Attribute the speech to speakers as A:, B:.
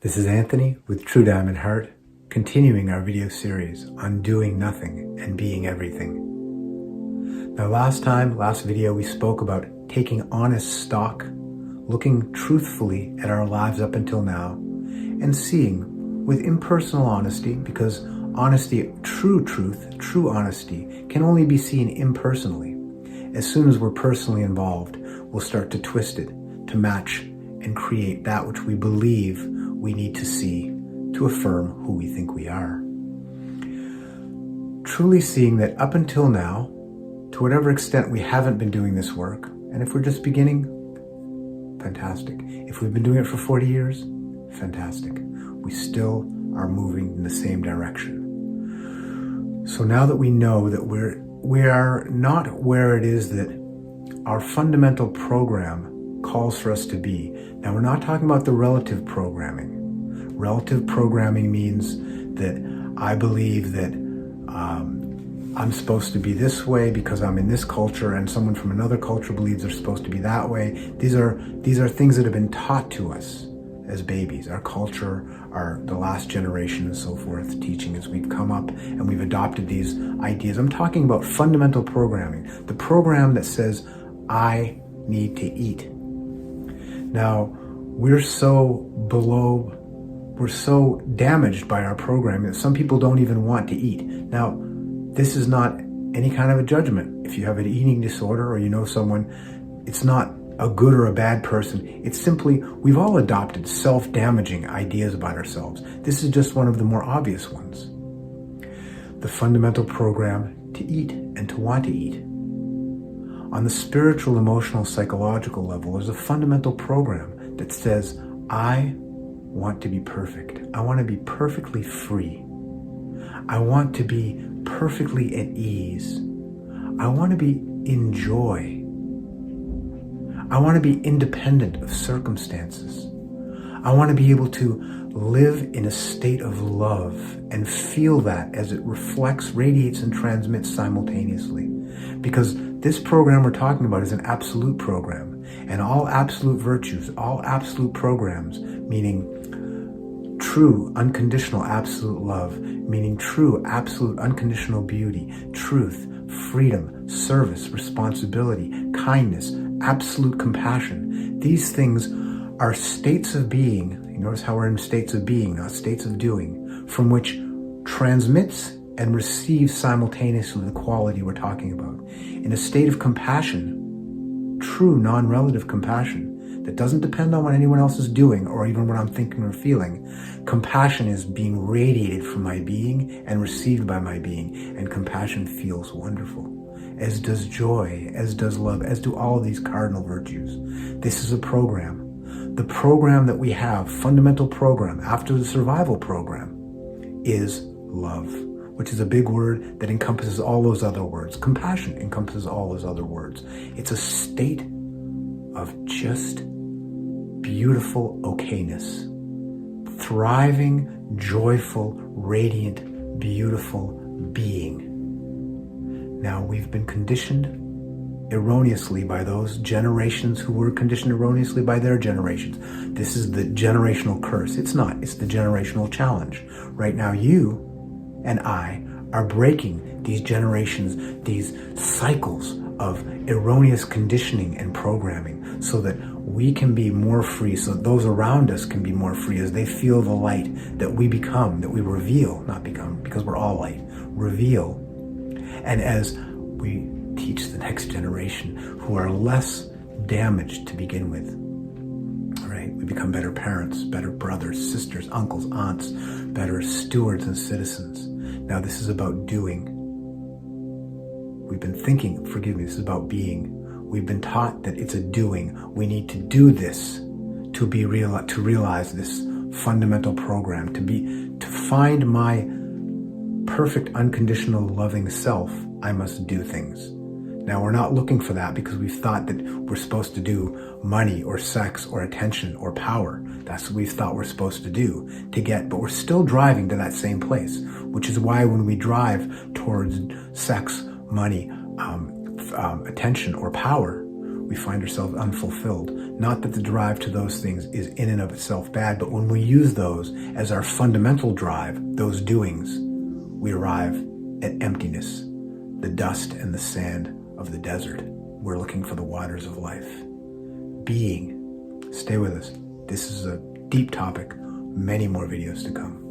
A: This is Anthony with True Diamond Heart, continuing our video series on doing nothing and being everything. Now last video, we spoke about taking honest stock, looking truthfully at our lives up until now, and seeing with impersonal honesty, because honesty, true truth, true honesty can only be seen impersonally. As soon as we're personally involved, we'll start to twist it to match and create that which we believe we need to see to affirm who we think we are. Truly seeing that up until now, to whatever extent we haven't been doing this work, and if we're just beginning, fantastic. If we've been doing it for 40 years, fantastic. We still are moving in the same direction. So now that we know that we are not where it is that our fundamental program calls for us to be. Now, we're not talking about the relative programming. Relative programming means that I believe that I'm supposed to be this way because I'm in this culture, and someone from another culture believes they're supposed to be that way. These are things that have been taught to us as babies. Our culture, the last generation and so forth, teaching as we've come up and we've adopted these ideas. I'm talking about fundamental programming, the program that says, I need to eat. Now, we're so damaged by our programming that some people don't even want to eat. Now, this is not any kind of a judgment. If you have an eating disorder or you know someone, it's not a good or a bad person. It's simply, we've all adopted self-damaging ideas about ourselves. This is just one of the more obvious ones. The fundamental program to eat and to want to eat. On the spiritual, emotional, psychological level, there's a fundamental program that says, I want to be perfect. I want to be perfectly free. I want to be perfectly at ease. I want to be in joy. I want to be independent of circumstances. I want to be able to live in a state of love and feel that as it reflects, radiates, and transmits simultaneously. Because this program we're talking about is an absolute program, and all absolute virtues, all absolute programs, meaning true, unconditional, absolute love, meaning true, absolute, unconditional beauty, truth, freedom, service, responsibility, kindness, absolute compassion. These things are states of being. You notice how we're in states of being, not states of doing, from which transmits and receives simultaneously the quality we're talking about. In a state of compassion, true non-relative compassion, that doesn't depend on what anyone else is doing or even what I'm thinking or feeling. Compassion is being radiated from my being and received by my being, and compassion feels wonderful, as does joy, as does love, as do all of these cardinal virtues. This is a program. The program that we have, fundamental program, after the survival program, is love, which is a big word that encompasses all those other words. Compassion encompasses all those other words. It's a state of just beautiful okayness. Thriving, joyful, radiant, beautiful being. Now, we've been conditioned erroneously by those generations who were conditioned erroneously by their generations. This is the generational curse. It's not. It's the generational challenge. Right now, you and I are breaking these generations, these cycles of erroneous conditioning and programming, so that we can be more free, so that those around us can be more free as they feel the light that we become, that we reveal, not become, because we're all light, reveal. And as we teach the next generation who are less damaged to begin with, right? We become better parents, better brothers, sisters, uncles, aunts, better stewards and citizens. Now, this is about doing. We've been thinking, this is about being. We've been taught that it's a doing. We need to do this to realize this fundamental program, to find my perfect, unconditional, loving self. I must do things. Now, we're not looking for that because we've thought that we're supposed to do money or sex or attention or power. That's what we've thought we're supposed to do to get, but we're still driving to that same place, which is why when we drive towards sex, money, attention, or power, we find ourselves unfulfilled. Not that the drive to those things is in and of itself bad, but when we use those as our fundamental drive, those doings, we arrive at emptiness, the dust and the sand of the desert. We're looking for the waters of life. Being. Stay with us. This is a deep topic. Many more videos to come.